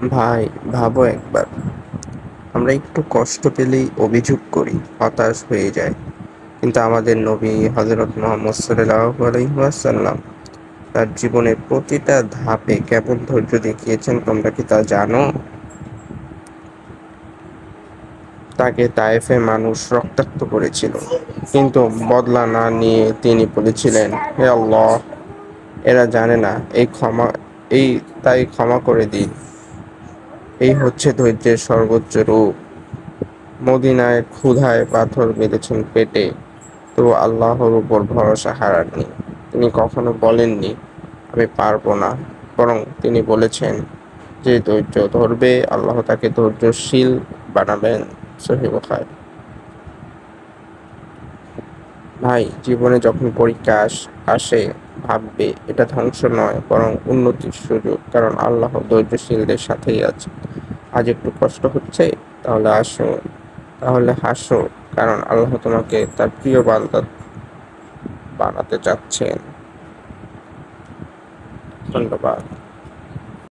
ভাই, ভাবো একবার, আমরা একটু কষ্ট পেলেই অভিযোগ করি, হতাশ হয়ে যাই। কিন্তু আমাদের নবী হযরত মুহাম্মদ সাল্লাল্লাহু আলাইহি ওয়াসাল্লাম তার জীবনের প্রতিটা ধাপে কেমন ধৈর্য দেখিয়েছেন তোমরা কি তা জানো? তাকে তায়েফে মানুষ রক্তাক্ত করেছিল, কিন্তু বদলা না নিয়ে তিনি বলেছিলেন, হে আল্লাহ, এরা জানে না, এই তাই ক্ষমা করে দিন। এই হচ্ছে ধৈর্যের সর্বোচ্চ রূপ। মদিনায় ক্ষুধায় পাথর বেঁধেছেন পেটে, তো আল্লাহর উপর ভরসা হারাননি। তিনি কখনো বলেননি, আমি পারবো না, বরং তিনি বলেছেন, যে ধৈর্য ধরবে আল্লাহ তাকে ধৈর্যশীল বানাবেন। সহিহ বুখারী। ভাই, জীবনে যখন পরীক্ষা আসে, ভাববে এটা ধ্বংস নয়, বরং উন্নতির সুযোগ, কারণ আল্লাহ ধৈর্যশীলদের সাথেই আছে। আজ একটু কষ্ট হচ্ছে, তাহলে হাসো, কারণ আল্লাহ তোমাকে তার প্রিয় বান্দা বানাতে চাচ্ছেন। ধন্যবাদ।